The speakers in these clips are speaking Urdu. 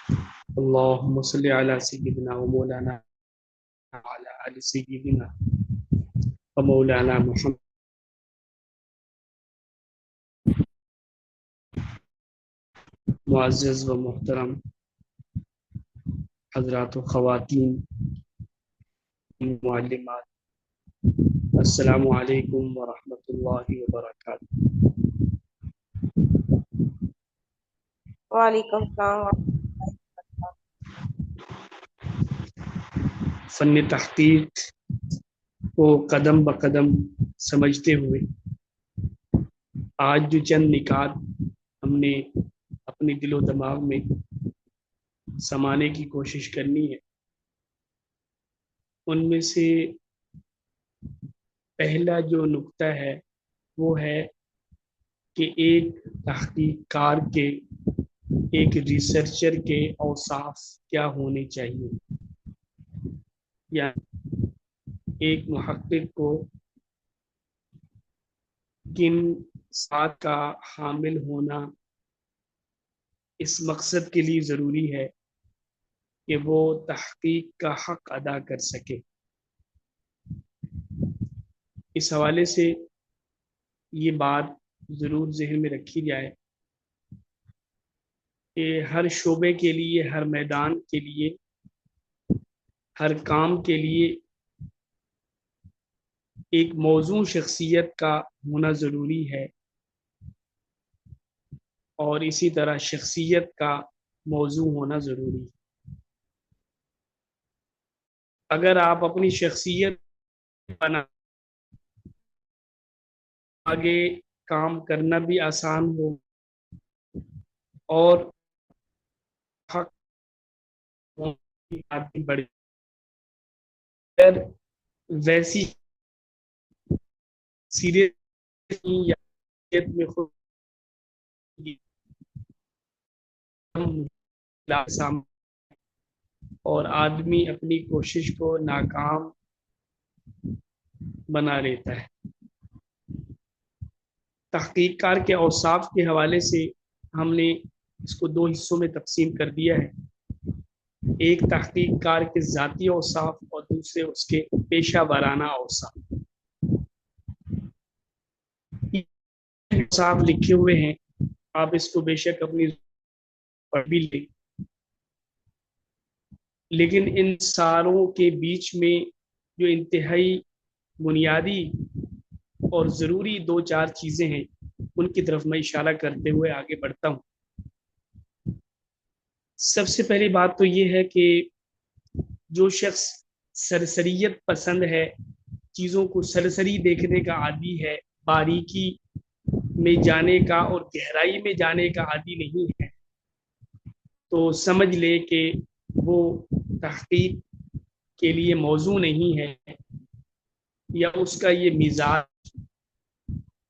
اللهم صل على سيدنا ومولانا وعلى آل سيدنا ومولانا محمد. معزز و محترم حضرات و خواتین معلمات، السلام علیکم ورحمۃ اللہ وبرکاتہ۔ وعلیکم السلام۔ فن تحقیق کو قدم بقدم سمجھتے ہوئے آج جو چند نکات ہم نے اپنے دل و دماغ میں سمانے کی کوشش کرنی ہے، ان میں سے پہلا جو نقطہ ہے وہ ہے کہ ایک تحقیق کار کے، ایک ریسرچر کے اوصاف کیا ہونے چاہیے، یا ایک محقق کو کن صفات کا حامل ہونا اس مقصد کے لیے ضروری ہے کہ وہ تحقیق کا حق ادا کر سکے۔ اس حوالے سے یہ بات ضرور ذہن میں رکھی جائے کہ ہر شعبے کے لیے، ہر میدان کے لیے، ہر کام کے لیے ایک موزوں شخصیت کا ہونا ضروری ہے، اور اسی طرح شخصیت کا موضوع ہونا ضروری ہے۔ اگر آپ اپنی شخصیت بنا آگے کام کرنا بھی آسان ہو اور حق آگے بڑھے، اگر ویسی سیریس یا میں خود اور آدمی اپنی کوشش کو ناکام بنا لیتا ہے۔ تحقیق کار کے اوصاف کے حوالے سے ہم نے اس کو دو حصوں میں تقسیم کر دیا ہے، ایک تحقیق کار کے ذاتی اوصاف اور دوسرے اس کے پیشہ ورانہ اوصاف۔ اوصاف لکھے ہوئے ہیں، آپ اس کو بے شک اپنی پڑھ بھی لیں، لیکن ان ساروں کے بیچ میں جو انتہائی بنیادی اور ضروری دو چار چیزیں ہیں ان کی طرف میں اشارہ کرتے ہوئے آگے بڑھتا ہوں۔ سب سے پہلی بات تو یہ ہے کہ جو شخص سرسریت پسند ہے، چیزوں کو سرسری دیکھنے کا عادی ہے، باریکی میں جانے کا اور گہرائی میں جانے کا عادی نہیں ہے، تو سمجھ لے کہ وہ تحقیق کے لیے موضوع نہیں ہے، یا اس کا یہ مزاج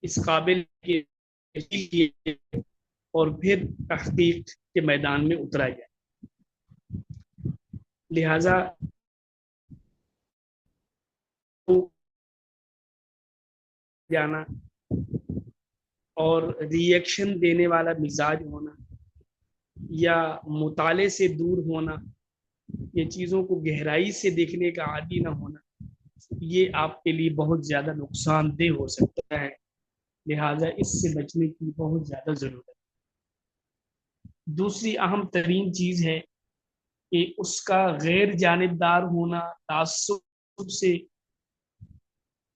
اس قابل کے اور پھر تحقیق کے میدان میں اترا جائے۔ لہذا جانا اور ری ایکشن دینے والا مزاج ہونا یا مطالعے سے دور ہونا، یہ چیزوں کو گہرائی سے دیکھنے کا عادی نہ ہونا، یہ آپ کے لیے بہت زیادہ نقصان دہ ہو سکتا ہے، لہذا اس سے بچنے کی بہت زیادہ ضرورت ہے۔ دوسری اہم ترین چیز ہے کہ اس کا غیر جانبدار ہونا، تعصب سے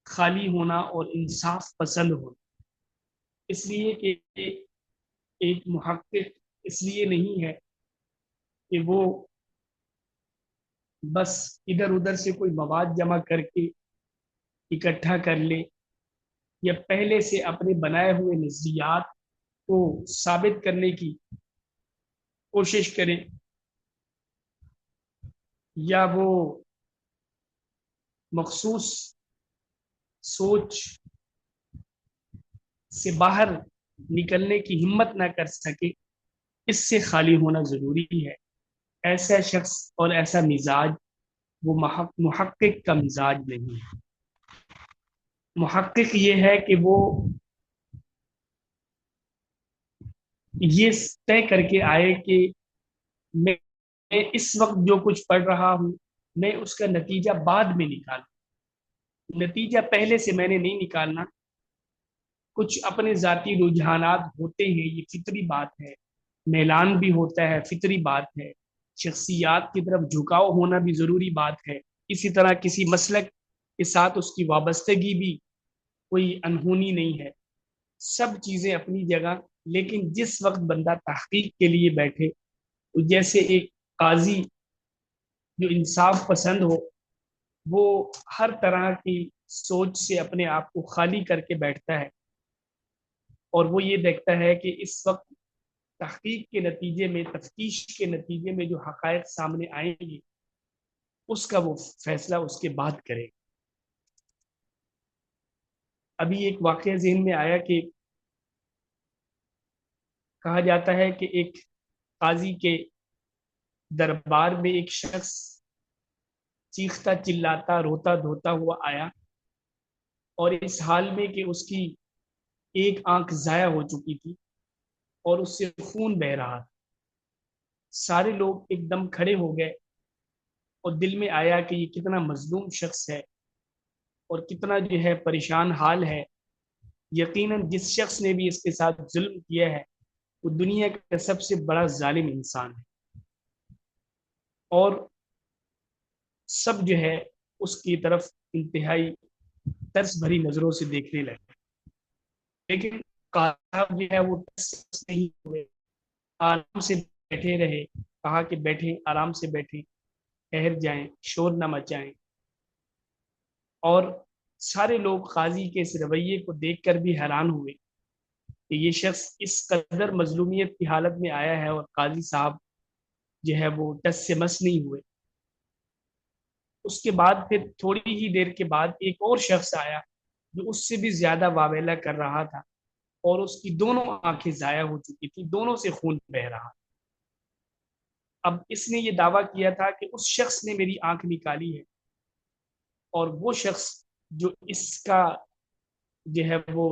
خالی ہونا اور انصاف پسند ہونا۔ اس لیے کہ ایک محقق اس لیے نہیں ہے کہ وہ بس ادھر ادھر سے کوئی مواد جمع کر کے اکٹھا کر لے، یا پہلے سے اپنے بنائے ہوئے نظریات کو ثابت کرنے کی کوشش کرے، یا وہ مخصوص سوچ سے باہر نکلنے کی ہمت نہ کر سکے، اس سے خالی ہونا ضروری ہے۔ ایسا شخص اور ایسا مزاج وہ محقق کا مزاج نہیں ہے۔ محقق یہ ہے کہ وہ یہ طے کر کے آئے کہ میں میں اس وقت جو کچھ پڑھ رہا ہوں میں اس کا نتیجہ بعد میں نکالوں، نتیجہ پہلے سے میں نے نہیں نکالنا۔ کچھ اپنے ذاتی رجحانات ہوتے ہیں، یہ فطری بات ہے، میلان بھی ہوتا ہے، فطری بات ہے، شخصیات کی طرف جھکاؤ ہونا بھی ضروری بات ہے، اسی طرح کسی مسلک کے ساتھ اس کی وابستگی بھی کوئی انہونی نہیں ہے، سب چیزیں اپنی جگہ۔ لیکن جس وقت بندہ تحقیق کے لیے بیٹھے، تو جیسے ایک قاضی جو انصاف پسند ہو، وہ ہر طرح کی سوچ سے اپنے آپ کو خالی کر کے بیٹھتا ہے، اور وہ یہ دیکھتا ہے کہ اس وقت تحقیق کے نتیجے میں، تفتیش کے نتیجے میں جو حقائق سامنے آئیں گے، اس کا وہ فیصلہ اس کے بعد کرے۔ ابھی ایک واقعہ ذہن میں آیا کہ کہا جاتا ہے کہ ایک قاضی کے دربار میں ایک شخص چیختا چلاتا روتا دھوتا ہوا آیا، اور اس حال میں کہ اس کی ایک آنکھ ضائع ہو چکی تھی اور اس سے خون بہ رہا تھا۔ سارے لوگ ایک دم کھڑے ہو گئے، اور دل میں آیا کہ یہ کتنا مظلوم شخص ہے اور کتنا جو ہے پریشان حال ہے۔ یقیناً جس شخص نے بھی اس کے ساتھ ظلم کیا ہے وہ دنیا کا سب سے بڑا ظالم انسان ہے، اور سب جو ہے اس کی طرف انتہائی ترس بھری نظروں سے دیکھنے لگے۔ لیکن صاحب جو ہے وہ ترس نہیں ہوئے، آرام سے بیٹھے رہے، کہا کہ بیٹھیں، آرام سے بیٹھیں، ٹھہر جائیں، شور نہ مچائیں۔ اور سارے لوگ قاضی کے اس رویے کو دیکھ کر بھی حیران ہوئے کہ یہ شخص اس قدر مظلومیت کی حالت میں آیا ہے، اور قاضی صاحب جو ہے وہ ٹس سے مس نہیں ہوئے۔ اس کے بعد پھر تھوڑی ہی دیر کے بعد ایک اور شخص آیا جو اس سے بھی زیادہ واویلا کر رہا تھا، اور اس کی دونوں آنکھیں ضائع ہو چکی تھی، دونوں سے خون بہ رہا۔ اب اس نے یہ دعویٰ کیا تھا کہ اس شخص نے میری آنکھ نکالی ہے، اور وہ شخص جو اس کا جو ہے وہ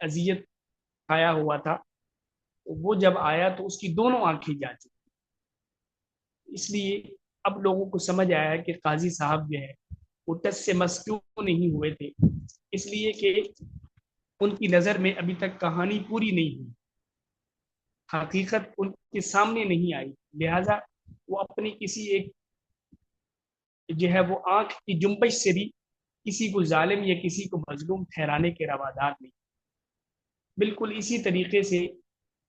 اذیت کھایا ہوا تھا، وہ جب آیا تو اس کی دونوں آنکھیں جا چکی۔ اس لیے اب لوگوں کو سمجھ آیا کہ قاضی صاحب جو ہے وہ ٹس سے مس کیوں نہیں ہوئے تھے، اس لیے کہ ان کی نظر میں ابھی تک کہانی پوری نہیں ہوئی، حقیقت ان کے سامنے نہیں آئی، لہذا وہ اپنی کسی ایک جو ہے وہ آنکھ کی جنبش سے بھی کسی کو ظالم یا کسی کو مظلوم ٹھہرانے کے روادار نہیں۔ بالکل اسی طریقے سے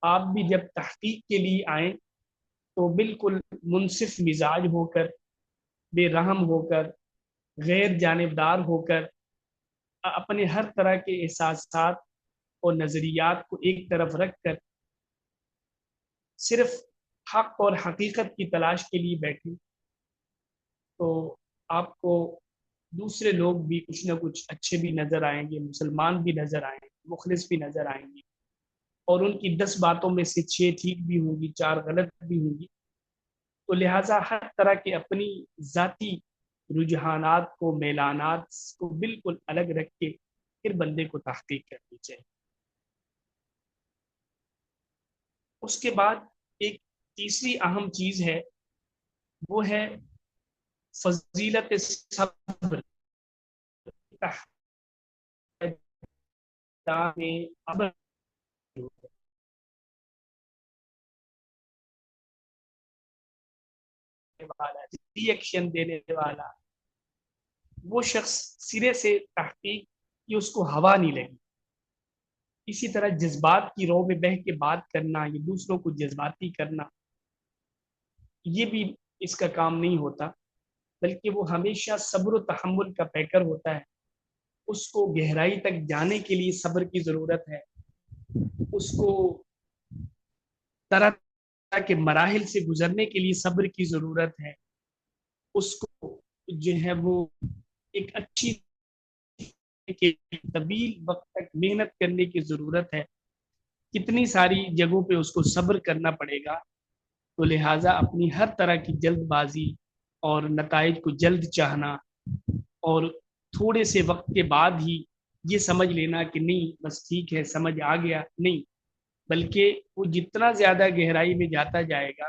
آپ بھی جب تحقیق کے لیے آئیں تو بالکل منصف مزاج ہو کر، بے رحم ہو کر، غیر جانبدار ہو کر، اپنے ہر طرح کے احساسات اور نظریات کو ایک طرف رکھ کر صرف حق اور حقیقت کی تلاش کے لیے بیٹھیں، تو آپ کو دوسرے لوگ بھی کچھ نہ کچھ اچھے بھی نظر آئیں گے، مسلمان بھی نظر آئیں گے، مخلص بھی نظر آئیں گے، اور ان کی 10 باتوں میں سے 6 ٹھیک بھی ہوں گی، 4 غلط بھی ہوں گی۔ تو لہٰذا ہر طرح کے اپنی ذاتی رجحانات کو، میلانات کو بالکل الگ رکھ کے پھر بندے کو تحقیق کرنی چاہیے۔ اس کے بعد ایک تیسری اہم چیز ہے، وہ ہے فضیلت صبر۔ ری ایکشن دینے والا وہ شخص سرے سے تحقیق کی اس کو ہوا نہیں لگی۔ اسی طرح جذبات کی رو میں بہہ کے بات کرنا یا دوسروں کو جذباتی کرنا، یہ بھی اس کا کام نہیں ہوتا، بلکہ وہ ہمیشہ صبر و تحمل کا پیکر ہوتا ہے۔ اس کو گہرائی تک جانے کے لیے صبر کی ضرورت ہے، اس کو طرح طرح کے مراحل سے گزرنے کے لیے صبر کی ضرورت ہے، اس کو جو ہے وہ ایک اچھی طویل وقت تک محنت کرنے کی ضرورت ہے، کتنی ساری جگہوں پہ اس کو صبر کرنا پڑے گا۔ تو لہٰذا اپنی ہر طرح کی جلد بازی اور نتائج کو جلد چاہنا، اور تھوڑے سے وقت کے بعد ہی یہ سمجھ لینا کہ نہیں بس ٹھیک ہے سمجھ آ گیا، نہیں، بلکہ وہ جتنا زیادہ گہرائی میں جاتا جائے گا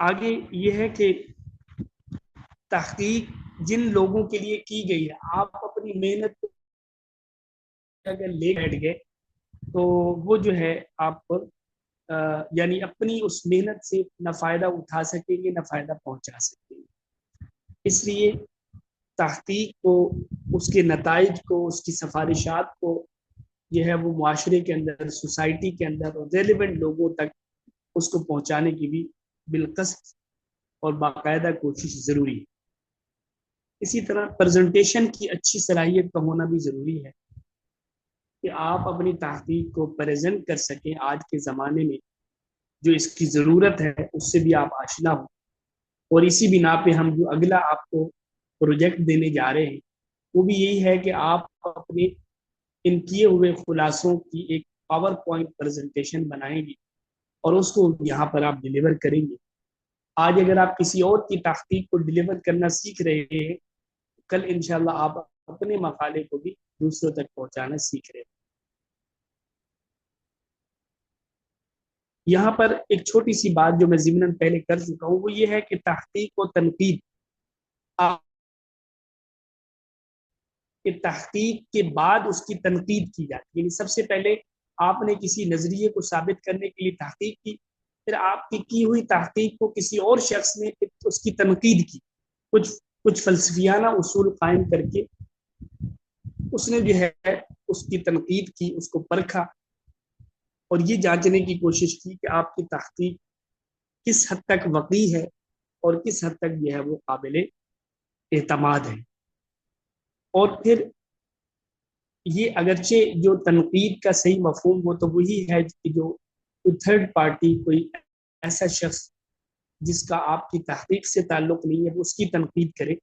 آگے یہ ہے کہ تحقیق جن لوگوں کے لیے کی گئی ہے، آپ اپنی محنت اگر لے بیٹھ گئے تو وہ جو ہے آپ پر یعنی اپنی اس محنت سے نہ فائدہ اٹھا سکیں گے نہ فائدہ پہنچا سکیں گے. اس لیے تحقیق کو، اس کے نتائج کو، اس کی سفارشات کو جو ہے وہ معاشرے کے اندر، سوسائٹی کے اندر اور ریلیونٹ لوگوں تک اس کو پہنچانے کی بھی بالقصد اور باقاعدہ کوشش ضروری ہے. اسی طرح پریزنٹیشن کی اچھی صلاحیت کا ہونا بھی ضروری ہے کہ آپ اپنی تحقیق کو پریزنٹ کر سکیں آج کے زمانے میں جو اس کی ضرورت ہے اس سے بھی آپ آشنا ہوں. اور اسی بنا پہ ہم جو اگلا آپ کو پروجیکٹ دینے جا رہے ہیں وہ بھی یہی ہے کہ آپ اپنے ان کیے ہوئے خلاصوں کی ایک پاور پوائنٹ پریزنٹیشن بنائیں گے اور اس کو یہاں پر آپ ڈیلیور کریں گے. آج اگر آپ کسی اور کی تحقیق کو ڈیلیور کرنا سیکھ رہے ہیں، کل انشاءاللہ آپ اپنے مقالے کو بھی دوسروں تک پہنچانا سیکھ رہے ہیں. یہاں پر ایک چھوٹی سی بات جو میں ضمناً پہلے کر چکا ہوں وہ یہ ہے کہ تحقیق و تنقید کہ تحقیق کے بعد اس کی تنقید کی جاتی ہے. یعنی سب سے پہلے آپ نے کسی نظریے کو ثابت کرنے کے لیے تحقیق کی، پھر آپ کی ہوئی تحقیق کو کسی اور شخص نے اس کی تنقید کی، کچھ کچھ فلسفیانہ اصول قائم کر کے اس نے جو ہے اس کی تنقید کی، اس کو پرکھا اور یہ جانچنے کی کوشش کی کہ آپ کی تحقیق کس حد تک وقوع ہے اور کس حد تک جو ہے وہ قابل اعتماد ہے. اور پھر یہ اگرچہ جو تنقید کا صحیح مفہوم ہو تو وہی ہے کہ جو تھرڈ پارٹی، کوئی ایسا شخص جس کا آپ کی تحقیق سے تعلق نہیں ہے وہ اس کی تنقید کرے،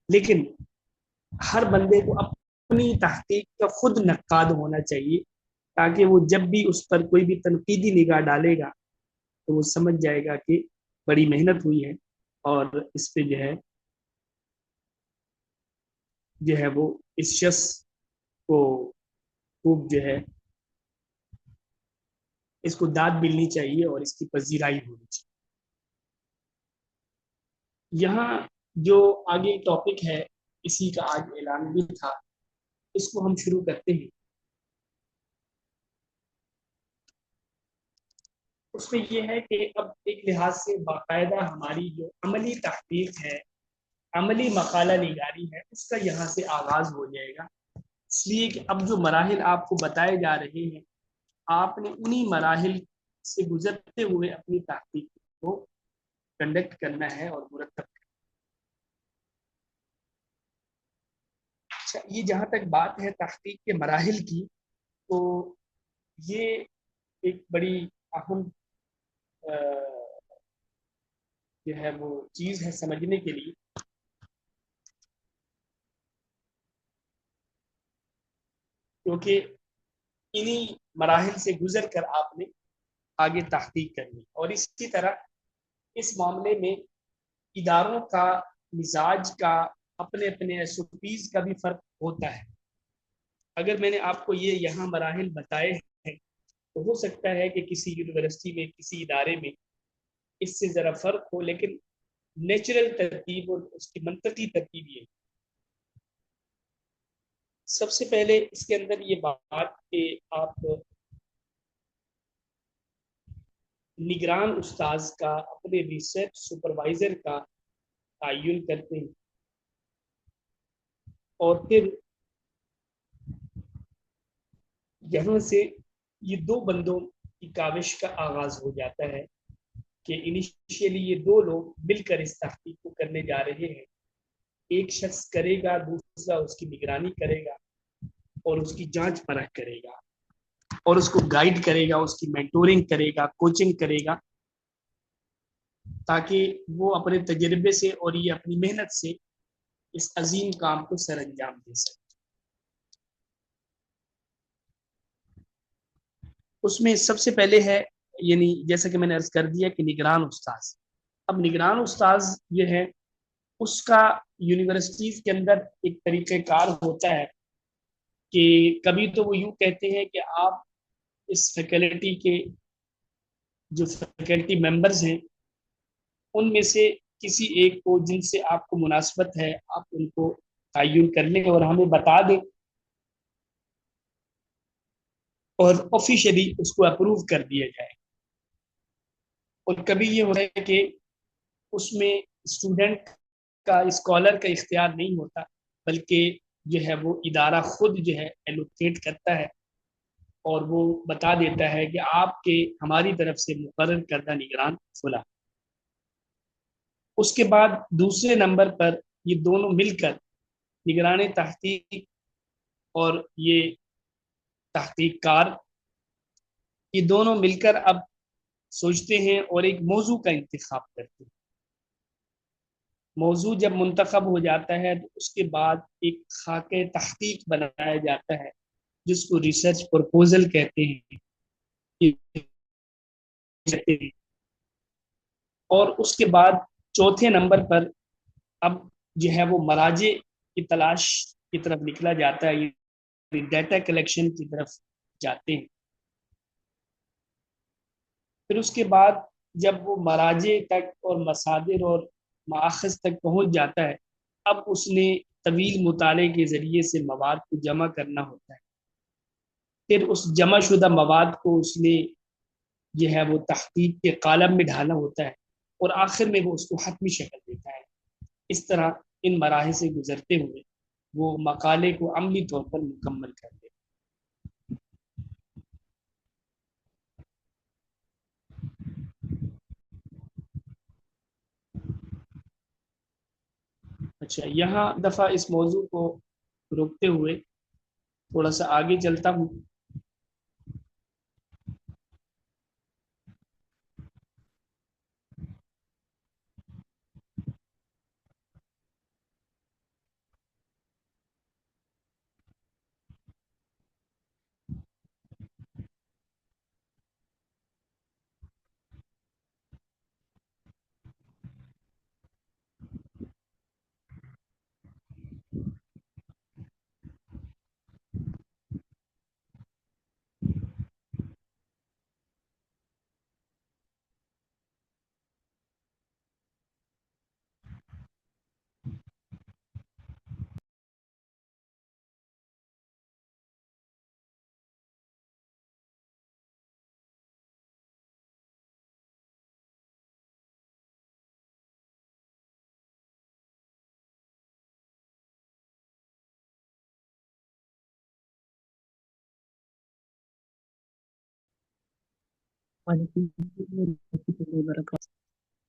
لیکن ہر بندے کو اپنی تحقیق کا خود نقاد ہونا چاہیے تاکہ وہ جب بھی اس پر کوئی بھی تنقیدی نگاہ ڈالے گا تو وہ سمجھ جائے گا کہ بڑی محنت ہوئی ہے اور اس پہ جو ہے وہ اس شخص کو خوب جو ہے اس کو داد ملنی چاہیے اور اس کی پذیرائی ہونی چاہیے. یہاں جو آگے ٹاپک ہے اسی کا آج اعلان بھی تھا، اس کو ہم شروع کرتے ہیں. اس میں یہ ہے کہ اب ایک لحاظ سے باقاعدہ ہماری جو عملی تحقیق ہے، عملی مقالہ نگاری ہے، اس کا یہاں سے آغاز ہو جائے گا. اس لیے کہ اب جو مراحل آپ کو بتائے جا رہے ہیں آپ نے انہی مراحل سے گزرتے ہوئے اپنی تحقیق کو کنڈکٹ کرنا ہے اور مرتب کرنا. اچھا، یہ جہاں تک بات ہے تحقیق کے مراحل کی تو یہ ایک بڑی اہم جو ہے وہ چیز ہے سمجھنے کے لیے، کیونکہ انہی مراحل سے گزر کر آپ نے آگے تحقیق کرنی. اور اسی طرح اس معاملے میں اداروں کا مزاج کا، اپنے اپنے ایس او پیز کا بھی فرق ہوتا ہے. اگر میں نے آپ کو یہ یہاں مراحل بتائے ہیں تو ہو سکتا ہے کہ کسی یونیورسٹی میں، کسی ادارے میں اس سے ذرا فرق ہو، لیکن نیچرل ترتیب اور اس کی منطقی ترتیب یہ. سب سے پہلے اس کے اندر یہ بات کہ آپ نگران استاذ کا، اپنے ریسرچ سپروائزر کا تعین کرتے ہیں اور پھر یہاں سے یہ دو بندوں کی کاوش کا آغاز ہو جاتا ہے کہ انیشیلی یہ دو لوگ مل کر اس تحقیق کو کرنے جا رہے ہیں. ایک شخص کرے گا، دوسرا اس کی نگرانی کرے گا اور اس کی جانچ پرکھ کرے گا اور اس کو گائیڈ کرے گا، اس کی مینٹورنگ کرے گا، کوچنگ کرے گا تاکہ وہ اپنے تجربے سے اور یہ اپنی محنت سے اس عظیم کام کو سر انجام دے سکے. اس میں سب سے پہلے ہے، یعنی جیسا کہ میں نے عرض کر دیا کہ نگران استاذ. اب نگران استاذ یہ ہے، اس کا یونیورسٹیز کے اندر ایک طریقہ کار ہوتا ہے کہ کبھی تو وہ یوں کہتے ہیں کہ آپ اس فیکلٹی کے جو فیکلٹی ممبرز ہیں ان میں سے کسی ایک کو جن سے آپ کو مناسبت ہے آپ ان کو تعین کر لیں اور ہمیں بتا دیں اور آفیشلی اس کو اپروو کر دیا جائے. اور کبھی یہ ہوتا ہے کہ اس میں اسٹوڈنٹ کا اسکالر کا اختیار نہیں ہوتا بلکہ جو ہے وہ ادارہ خود جو ہے ایلوکیٹ کرتا ہے اور وہ بتا دیتا ہے کہ آپ کے ہماری طرف سے مقرر کردہ نگران فلاں. اس کے بعد دوسرے نمبر پر یہ دونوں مل کر نگران تحقیق اور یہ تحقیق کار یہ دونوں مل کر اب سوچتے ہیں اور ایک موضوع کا انتخاب کرتے ہیں. موضوع جب منتخب ہو جاتا ہے تو اس کے بعد ایک خاکہ تحقیق بنایا جاتا ہے جس کو ریسرچ پرپوزل کہتے ہیں. اور اس کے بعد چوتھے نمبر پر اب جو ہے وہ مراجع کی تلاش کی طرف نکلا جاتا ہے, ڈیٹا کلیکشن کی طرف جاتے ہیں. پھر اس کے بعد جب وہ مراجع تک اور مصادر اور ماخذ تک پہنچ جاتا ہے اب اس نے طویل مطالعے کے ذریعے سے مواد کو جمع کرنا ہوتا ہے. پھر اس جمع شدہ مواد کو اس نے جو ہے وہ تحقیق کے قالب میں ڈھالا ہوتا ہے اور آخر میں وہ اس کو حتمی شکل دیتا ہے. اس طرح ان مراحل سے گزرتے ہوئے وہ مقالے کو عملی طور پر مکمل کر دے. اچھا, یہاں دفعہ اس موضوع کو روکتے ہوئے تھوڑا سا آگے چلتا ہوں.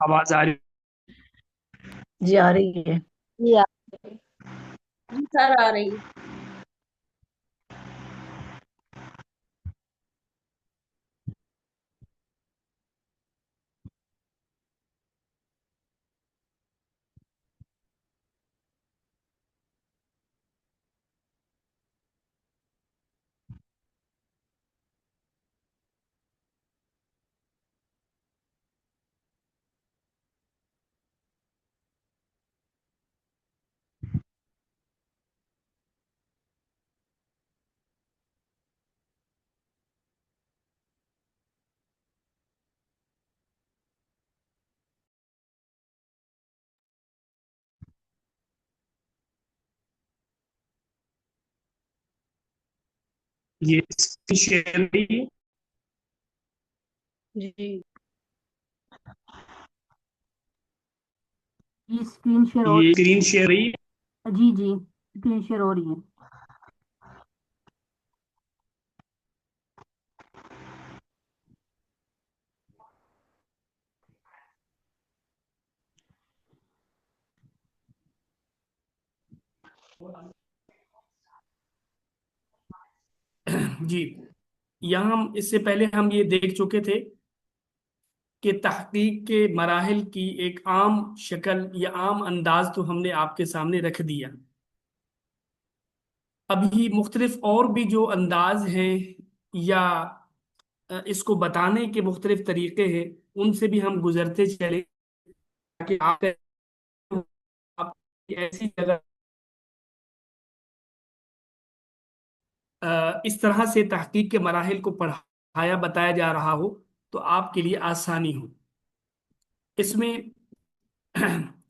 آواز آ رہی؟ جی آ رہی ہے. جی سر آ رہی. یہ اسکرین شیئر نہیں ہے؟ جی اسکرین شیئر ہو. یہ اسکرین شیئر رہی ہے؟ جی جی اسکرین شیئر ہو رہی ہے. جی, یہاں ہم اس سے پہلے ہم یہ دیکھ چکے تھے کہ تحقیق کے مراحل کی ایک عام شکل یا عام انداز تو ہم نے آپ کے سامنے رکھ دیا. ابھی مختلف اور بھی جو انداز ہیں یا اس کو بتانے کے مختلف طریقے ہیں ان سے بھی ہم گزرتے چلے تاکہ آپ ایسی جگہ اس طرح سے تحقیق کے مراحل کو پڑھایا بتایا جا رہا ہو تو آپ کے لیے آسانی ہو. اس میں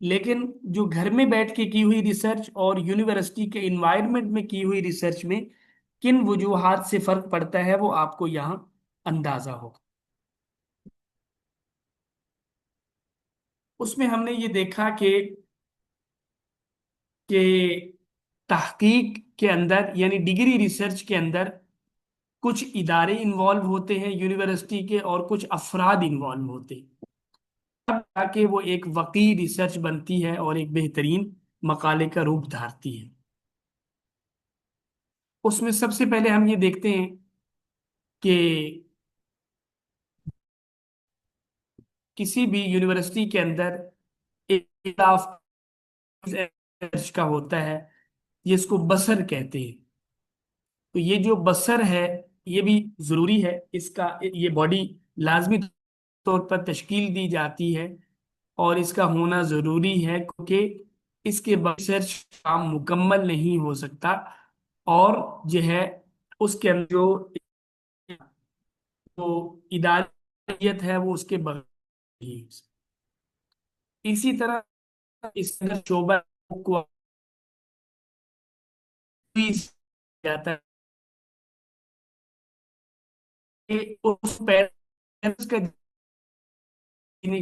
لیکن جو گھر میں بیٹھ کے کی ہوئی ریسرچ اور یونیورسٹی کے انوائرمنٹ میں کی ہوئی ریسرچ میں کن وجوہات سے فرق پڑتا ہے وہ آپ کو یہاں اندازہ ہوگا۔ اس میں ہم نے یہ دیکھا کہ تحقیق کے اندر یعنی ڈگری ریسرچ کے اندر کچھ ادارے انوالو ہوتے ہیں یونیورسٹی کے، اور کچھ افراد انوالو ہوتے ہیں، تب تاکہ وہ ایک وقی ریسرچ بنتی ہے اور ایک بہترین مقالے کا روپ دھارتی ہے۔ اس میں سب سے پہلے ہم یہ دیکھتے ہیں کہ کسی بھی یونیورسٹی کے اندر ایک آف ریسرچ کا ہوتا ہے، جس کو بسر کہتے ہیں۔ تو یہ جو بسر ہے یہ بھی ضروری ہے، اس کا یہ باڈی لازمی طور پر تشکیل دی جاتی ہے اور اس کا ہونا ضروری ہے، کیونکہ اس کے بعد ریسرچ کام مکمل نہیں ہو سکتا، اور جو ہے اس کے اندر جو اداریت ہے وہ اس کے بغیر ہی ہے۔ اسی طرح اس اندر شعبہ کو جاتا ہے کہ اس پیرنٹس کا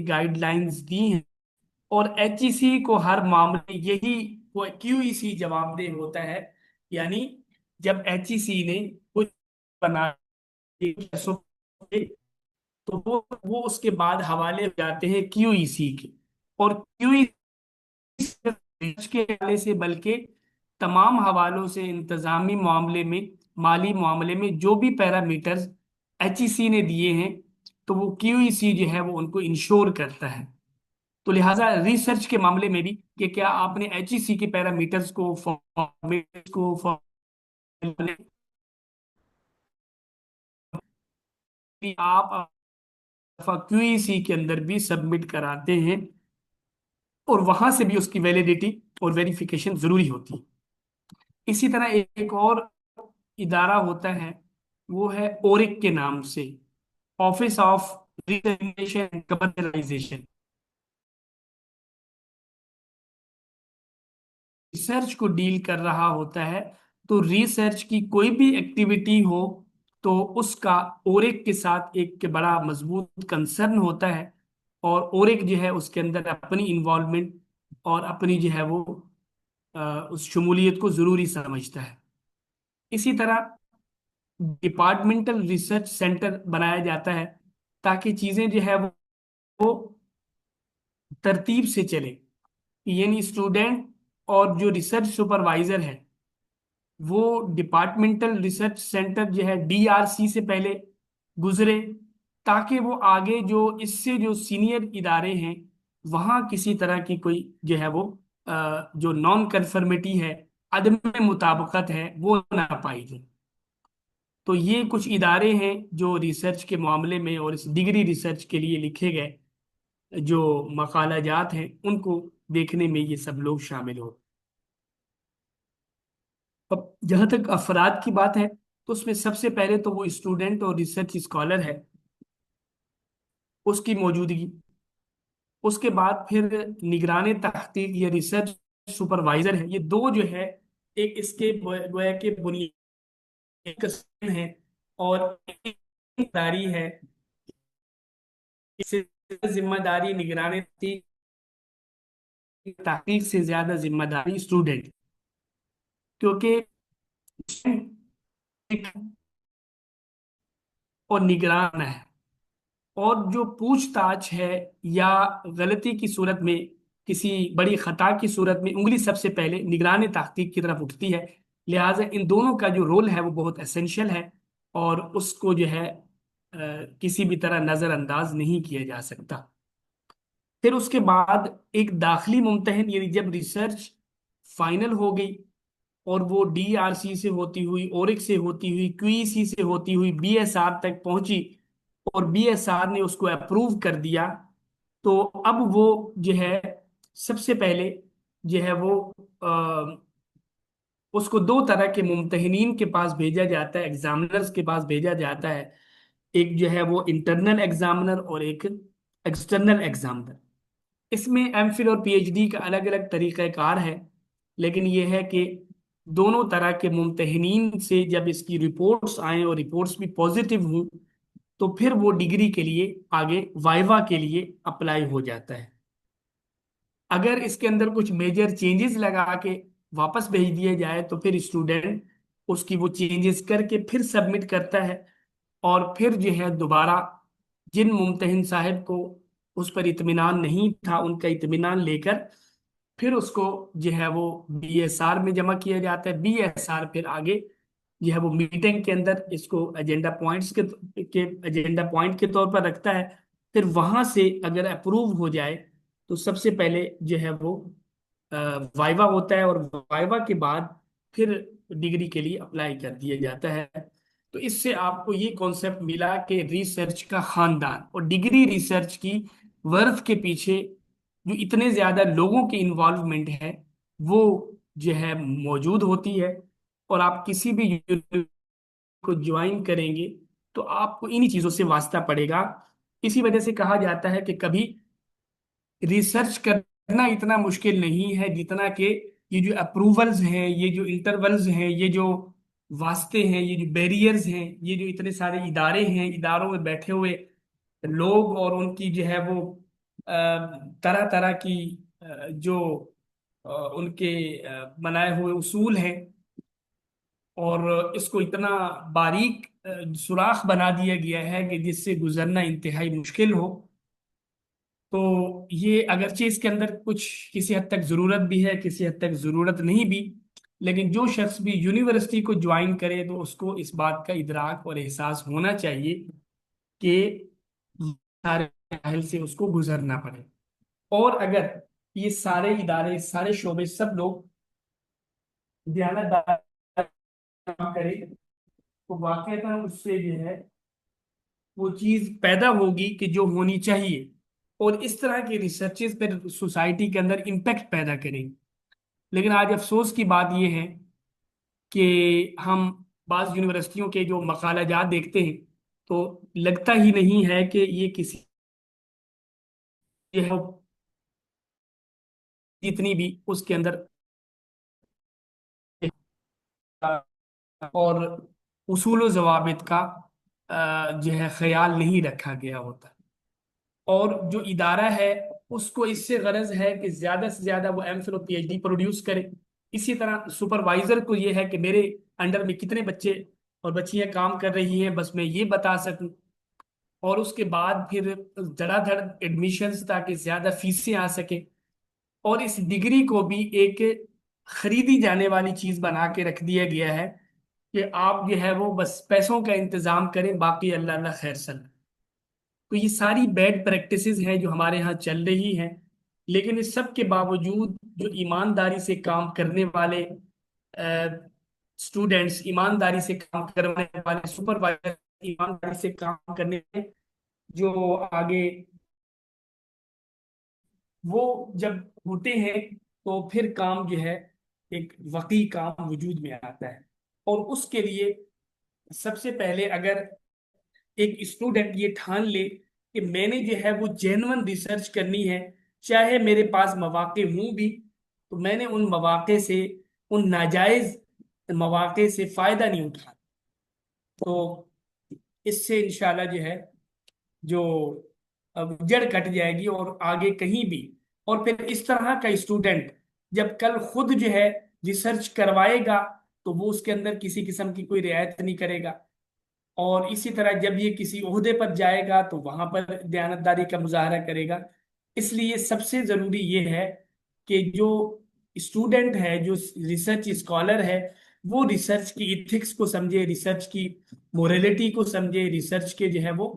گائیڈ لائنز دی ہیں، اور ایچ ای سی کو ہر معاملے یہی وہ کیو ای سی جواب دہ ہوتا ہے، یعنی جب ایچ ای سی نے کچھ بنا تو وہ اس کے بعد حوالے ہو جاتے ہیں کیو ای سی کے، اور کیو ای سی کے حوالے سے بلکہ تمام حوالوں سے انتظامی معاملے میں، مالی معاملے میں جو بھی پیرامیٹرز ایچ ای سی نے دیے ہیں تو وہ کیو ای سی جو ہے وہ ان کو انشور کرتا ہے۔ تو لہٰذا ریسرچ کے معاملے میں بھی کہ کیا آپ نے ایچ ای سی کے پیرامیٹرز کو آپ کیو ای سی کے اندر بھی سبمٹ کراتے ہیں، اور وہاں سے بھی اس کی ویلیڈیٹی اور ویریفیکیشن ضروری ہوتی ہے۔ اسی طرح ایک اور ادارہ ہوتا ہے، وہ ہے اورک کے نام سے، office of research and commercialisation. Research کو ڈیل کر رہا ہوتا ہے، تو ریسرچ کی کوئی بھی ایکٹیویٹی ہو تو اس کا اورک کے ساتھ ایک بڑا مضبوط کنسرن ہوتا ہے، اور اورک جو ہے اس کے اندر اپنی انوالومنٹ اور اپنی جو ہے وہ اس شمولیت کو ضروری سمجھتا ہے۔ اسی طرح ڈپارٹمنٹل ریسرچ سینٹر بنایا جاتا ہے تاکہ چیزیں جو ہے وہ ترتیب سے چلے، یعنی اسٹوڈنٹ اور جو ریسرچ سپروائزر ہے وہ ڈپارٹمنٹل ریسرچ سینٹر جو ہے ڈی آر سی سے پہلے گزرے، تاکہ وہ آگے جو اس سے جو سینئر ادارے ہیں وہاں کسی طرح کی کوئی جو ہے وہ جو نان کنفرمیٹی ہے، عدم مطابقت ہے، وہ نہ پائی جائے۔ تو یہ کچھ ادارے ہیں جو ریسرچ کے معاملے میں اور اس ڈگری ریسرچ کے لیے لکھے گئے جو مقالہ جات ہیں، ان کو دیکھنے میں یہ سب لوگ شامل ہو۔ اب جہاں تک افراد کی بات ہے تو اس میں سب سے پہلے تو وہ اسٹوڈنٹ اور ریسرچ اسکالر ہے، اس کی موجودگی۔ اس کے بعد پھر نگران تحقیق یا ریسرچ سپروائزر ہے، یہ دو جو ہے ایک اس کے گویا کے بنیادی قسم ہے، اور ایک داری ہے، اس سے ذمہ داری نگران تحقیق سے زیادہ ذمہ داری اسٹوڈنٹ، کیونکہ اور نگران ہے، اور جو پوچھ تاچھ ہے یا غلطی کی صورت میں، کسی بڑی خطا کی صورت میں انگلی سب سے پہلے نگران تحقیق کی طرف اٹھتی ہے۔ لہٰذا ان دونوں کا جو رول ہے وہ بہت اسینشل ہے، اور اس کو جو ہے کسی بھی طرح نظر انداز نہیں کیا جا سکتا۔ پھر اس کے بعد ایک داخلی ممتحن، یعنی جب ریسرچ فائنل ہو گئی اور وہ ڈی آر سی سے ہوتی ہوئی، اورک سے ہوتی ہوئی، کیو ای سی سے ہوتی ہوئی بی ایس آر تک پہنچی، اور بی ایس آر نے اس کو اپروو کر دیا، تو اب وہ جو ہے سب سے پہلے جو ہے وہ اس کو دو طرح کے ممتحنین کے پاس بھیجا جاتا ہے، ایگزامنرز کے پاس بھیجا جاتا ہے، ایک جو ہے وہ انٹرنل ایگزامنر اور ایک ایکسٹرنل ایگزامنر۔ اس میں ایم فل اور پی ایچ ڈی کا الگ الگ طریقہ کار ہے، لیکن یہ ہے کہ دونوں طرح کے ممتحنین سے جب اس کی رپورٹس آئیں اور رپورٹس بھی پازیٹیو ہوں تو پھر وہ ڈگری کے لیے آگے وائوا کے لیے اپلائی ہو جاتا ہے۔ اگر اس کے اندر کچھ میجر چینجز لگا کے واپس بھیج دیا جائے تو پھر اسٹوڈنٹ اس کی وہ چینجز کر کے پھر سبمٹ کرتا ہے، اور پھر جو ہے دوبارہ جن ممتحن صاحب کو اس پر اطمینان نہیں تھا ان کا اطمینان لے کر پھر اس کو جو ہے وہ بی ایس آر میں جمع کیا جاتا ہے۔ بی ایس آر پھر آگے جو ہے وہ میٹنگ کے اندر اس کو ایجنڈا پوائنٹس کے ایجنڈا پوائنٹ کے طور پر رکھتا ہے۔ پھر وہاں سے اگر اپروو ہو جائے تو سب سے پہلے جو ہے وہ وائوا ہوتا ہے، اور وائوا کے بعد پھر ڈگری کے لیے اپلائی کر دیا جاتا ہے۔ تو اس سے آپ کو یہ کانسیپٹ ملا کہ ریسرچ کا خاندان اور ڈگری ریسرچ کی ورث کے پیچھے جو اتنے زیادہ لوگوں کی انوالومنٹ ہے وہ جو ہے موجود ہوتی ہے، اور آپ کسی بھی یونیورسٹی کو جوائن کریں گے تو آپ کو انہی چیزوں سے واسطہ پڑے گا۔ اسی وجہ سے کہا جاتا ہے کہ کبھی ریسرچ کرنا اتنا مشکل نہیں ہے جتنا کہ یہ جو اپروولز ہیں، یہ جو انٹرولز ہیں، یہ جو واسطے ہیں، یہ جو بیریئرز ہیں، یہ جو اتنے سارے ادارے ہیں، اداروں میں بیٹھے ہوئے لوگ اور ان کی جو ہے وہ طرح طرح کی جو ان کے بنائے ہوئے اصول ہیں، اور اس کو اتنا باریک سوراخ بنا دیا گیا ہے کہ جس سے گزرنا انتہائی مشکل ہو۔ تو یہ اگرچہ اس کے اندر کچھ کسی حد تک ضرورت بھی ہے، کسی حد تک ضرورت نہیں بھی، لیکن جو شخص بھی یونیورسٹی کو جوائن کرے تو اس کو اس بات کا ادراک اور احساس ہونا چاہیے کہ سارے مراحل سے اس کو گزرنا پڑے۔ اور اگر یہ سارے ادارے، سارے شعبے، سب لوگ دیانتدار کام کرے تو واقعتا اس سے جو ہے وہ چیز پیدا ہوگی کہ جو ہونی چاہیے، اور اس طرح کی ریسرچز پھر سوسائٹی کے اندر امپیکٹ پیدا کریں گی۔ لیکن آج افسوس کی بات یہ ہے کہ ہم بعض یونیورسٹیوں کے جو مقالہ جات دیکھتے ہیں تو لگتا ہی نہیں ہے کہ یہ کسی جو ہے جتنی بھی اس کے اندر اور اصول و ضوابط کا جو ہے خیال نہیں رکھا گیا ہوتا، اور جو ادارہ ہے اس کو اس سے غرض ہے کہ زیادہ سے زیادہ وہ ایم فل اور پی ایچ ڈی پروڈیوس کرے۔ اسی طرح سپروائزر کو یہ ہے کہ میرے انڈر میں کتنے بچے اور بچیاں کام کر رہی ہیں بس میں یہ بتا سکوں، اور اس کے بعد پھر دھڑا دھڑ ایڈمیشنز تاکہ زیادہ فیسیں آ سکے، اور اس ڈگری کو بھی ایک خریدی جانے والی چیز بنا کے رکھ دیا گیا ہے کہ آپ جو ہے وہ بس پیسوں کا انتظام کریں، باقی اللہ اللہ خیر سن۔ تو یہ ساری بیڈ پریکٹسز ہیں جو ہمارے ہاں چل رہی ہیں، لیکن اس سب کے باوجود جو ایمانداری سے کام کرنے والے اسٹوڈینٹس، ایمانداری سے کام کرنے والے سپروائزر، ایمانداری سے کام کرنے والے جو آگے وہ جب ہوتے ہیں تو پھر کام جو ہے ایک وقی کام وجود میں آتا ہے۔ اور اس کے لیے سب سے پہلے اگر ایک اسٹوڈنٹ یہ ٹھان لے کہ میں نے جو ہے وہ جینون ریسرچ کرنی ہے، چاہے میرے پاس مواقع ہوں بھی تو میں نے ان مواقع سے، ان ناجائز مواقع سے فائدہ نہیں اٹھانا، تو اس سے انشاءاللہ جو ہے جو جڑ کٹ جائے گی اور آگے کہیں بھی۔ اور پھر اس طرح کا اسٹوڈنٹ جب کل خود جو ہے ریسرچ کروائے گا تو وہ اس کے اندر کسی قسم کی کوئی رعایت نہیں کرے گا، اور اسی طرح جب یہ کسی عہدے پر جائے گا تو وہاں پر دیانتداری کا مظاہرہ کرے گا۔ اس لیے سب سے ضروری یہ ہے کہ جو اسٹوڈنٹ ہے، جو ریسرچ اسکالر ہے، وہ ریسرچ کی ایتھکس کو سمجھے، ریسرچ کی موریلٹی کو سمجھے، ریسرچ کے جو ہے وہ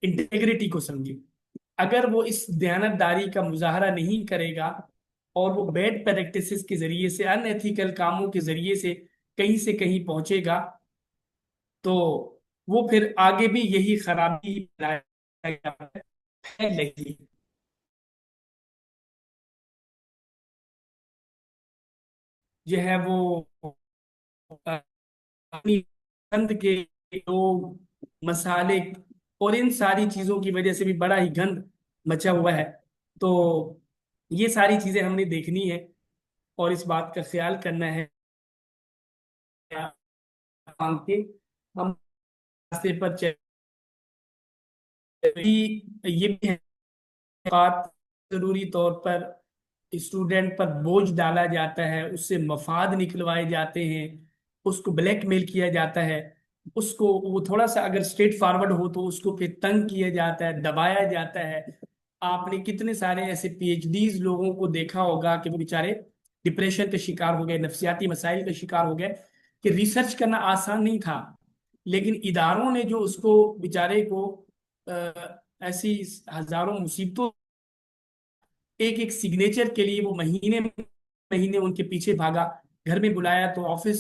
انٹیگریٹی کو سمجھے۔ اگر وہ اس دیانتداری کا مظاہرہ نہیں کرے گا اور وہ بیڈ پریکٹسز کے ذریعے سے، ان ایتھیکل کاموں کے ذریعے سے کہیں سے کہیں پہنچے گا تو وہ پھر آگے بھی یہی خرابی پھیل رہی ہے۔ جو ہے وہ اپنی گند کے لوگ، مسالے اور ان ساری چیزوں کی وجہ سے بھی بڑا ہی گند مچا ہوا ہے۔ تو یہ ساری چیزیں ہم نے دیکھنی ہے اور اس بات کا خیال کرنا ہے کہ ہم راستے پر یہ بھی ہے بات ضروری طور پر اسٹوڈنٹ پر بوجھ ڈالا جاتا ہے، اس سے مفاد نکلوائے جاتے ہیں، اس کو بلیک میل کیا جاتا ہے، اس کو وہ تھوڑا سا اگر اسٹریٹ فارورڈ ہو تو اس کو پھر تنگ کیا جاتا ہے، دبایا جاتا ہے۔ آپ نے کتنے سارے ایسے پی ایچ ڈیز لوگوں کو دیکھا ہوگا کہ وہ بیچارے ڈپریشن کا شکار ہو گئے، نفسیاتی مسائل کا شکار ہو گئے کہ ریسرچ کرنا آسان نہیں تھا، لیکن اداروں نے جو اس کو بیچارے کو ایسی ہزاروں مصیبتوں ایک ایک سگنیچر کے لیے وہ مہینے مہینے ان کے پیچھے بھاگا، گھر میں بلایا تو آفس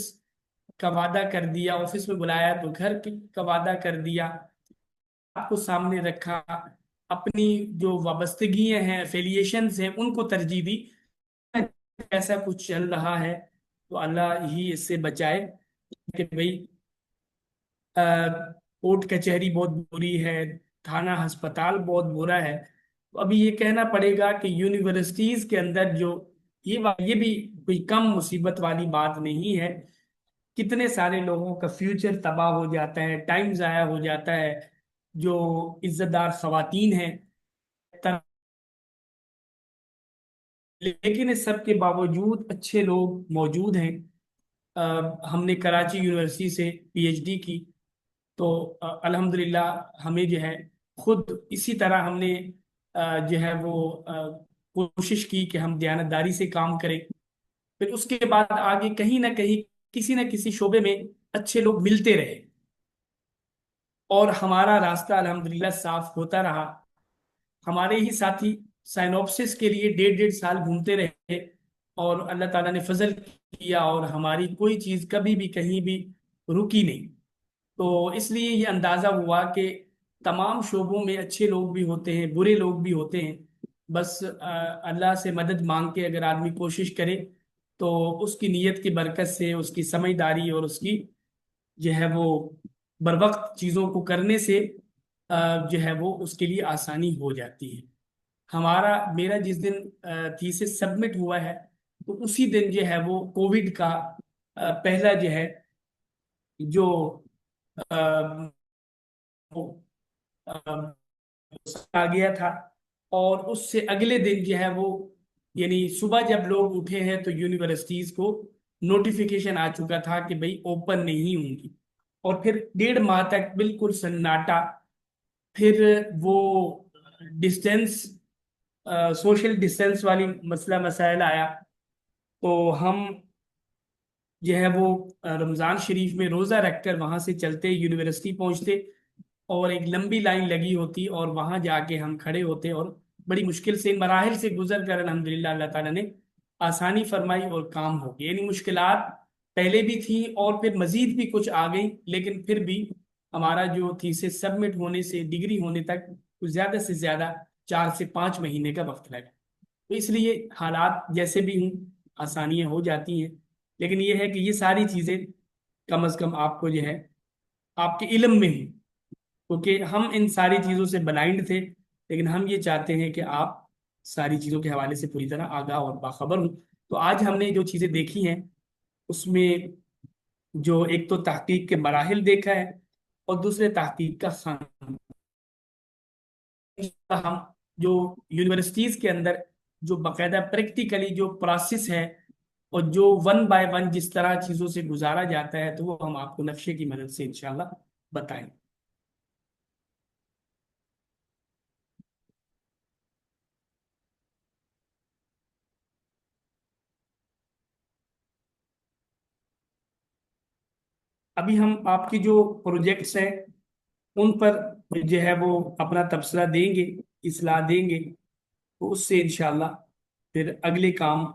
کا وعدہ کر دیا، آفس میں بلایا تو گھر کا وعدہ کر دیا، آپ کو سامنے رکھا، اپنی جو وابستگیاں ہیں، افیلیشنز ہیں، ان کو ترجیح دی۔ ایسا کچھ چل رہا ہے تو اللہ ہی اس سے بچائے کہ بھئی کورٹ کچہری بہت بری ہے، تھانہ ہسپتال بہت برا ہے۔ تو ابھی یہ کہنا پڑے گا کہ یونیورسٹیز کے اندر جو یہ بھی کوئی کم مصیبت والی بات نہیں ہے، کتنے سارے لوگوں کا فیوچر تباہ ہو جاتا ہے، ٹائم ضائع ہو جاتا ہے، جو عزت دار خواتین ہیں، لیکن اس سب کے باوجود اچھے لوگ موجود ہیں۔ ہم نے کراچی یونیورسٹی سے پی ایچ ڈی کی، تو الحمدللہ ہمیں جو ہے خود اسی طرح ہم نے جو ہے وہ کوشش کی کہ ہم دیانتداری سے کام کریں، پھر اس کے بعد آگے کہیں نہ کہیں کسی نہ کسی شعبے میں اچھے لوگ ملتے رہے اور ہمارا راستہ الحمدللہ صاف ہوتا رہا۔ ہمارے ہی ساتھی سائنوپسس کے لیے 1.5 سال گھومتے رہے اور اللہ تعالیٰ نے فضل کیا اور ہماری کوئی چیز کبھی بھی کہیں بھی رکی نہیں۔ تو اس لیے یہ اندازہ ہوا کہ تمام شعبوں میں اچھے لوگ بھی ہوتے ہیں، برے لوگ بھی ہوتے ہیں، بس اللہ سے مدد مانگ کے اگر آدمی کوشش کرے تو اس کی نیت کی برکت سے، اس کی سمجھداری اور اس کی جو ہے وہ بروقت چیزوں کو کرنے سے جو ہے وہ اس کے لیے آسانی ہو جاتی ہے۔ میرا جس دن تھیسس سبمٹ ہوا ہے تو اسی دن جو ہے وہ کووڈ کا پہلا جو ہے جو آ گیا تھا، اور اس سے اگلے دن جو ہے وہ یعنی صبح جب لوگ اٹھے ہیں تو یونیورسٹیز کو نوٹیفیکیشن آ چکا تھا کہ بھئی اوپن نہیں ہوں گی، اور پھر 1.5 ماہ تک بالکل سناٹا، پھر وہ ڈسٹینس سوشل ڈسٹینس والی مسائل آیا، تو ہم جو ہے وہ رمضان شریف میں روزہ رکھ کر وہاں سے چلتے یونیورسٹی پہنچتے، اور ایک لمبی لائن لگی ہوتی اور وہاں جا کے ہم کھڑے ہوتے، اور بڑی مشکل سے ان مراحل سے گزر کر الحمدللہ اللہ تعالیٰ نے آسانی فرمائی اور کام ہو گیا۔ یعنی مشکلات پہلے بھی تھیں اور پھر مزید بھی کچھ آ گئی، لیکن پھر بھی ہمارا جو تھیسس سبمٹ ہونے سے ڈگری ہونے تک زیادہ سے زیادہ 4 سے 5 مہینے کا وقت لگا۔ تو اس لیے حالات جیسے بھی ہوں آسانیاں ہو جاتی ہیں، لیکن یہ ہے کہ یہ ساری چیزیں کم از کم آپ کو جو ہے آپ کے علم میں ہوں، کیونکہ ہم ان ساری چیزوں سے بلائنڈ تھے، لیکن ہم یہ چاہتے ہیں کہ آپ ساری چیزوں کے حوالے سے پوری طرح آگاہ اور باخبر ہوں۔ تو آج ہم نے جو چیزیں دیکھی ہیں اس میں جو ایک تو تحقیق کے مراحل دیکھا ہے اور دوسرے تحقیق کا خان، ہم جو یونیورسٹیز کے اندر جو باقاعدہ پریکٹیکلی جو پروسیس ہے اور جو 1 بائی 1 جس طرح چیزوں سے گزارا جاتا ہے تو وہ ہم آپ کو نقشے کی مدد سے انشاءاللہ بتائیں۔ ابھی ہم آپ کی جو پروجیکٹس ہیں ان پر جو ہے وہ اپنا تبصرہ دیں گے، اصلاح دیں گے، تو اس سے انشاءاللہ پھر اگلے کام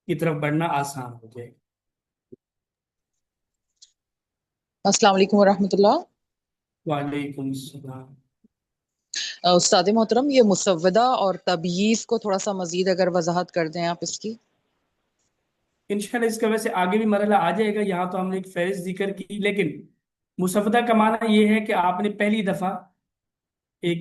کی طرف بڑھنا آسان ہو جائے گا۔ السلام علیکم ورحمۃ اللہ۔ وعلیکم السلام۔ استاد محترم، یہ مسودہ اور تبییض کو تھوڑا سا مزید اگر وضاحت کر دیں آپ اس کی۔ انشاءاللہ اس کا ویسے آگے بھی مرحلہ آ جائے گا، یہاں تو ہم نے ایک فہرست ذکر کی، لیکن مسودہ کا معنی یہ ہے کہ آپ نے پہلی دفعہ ایک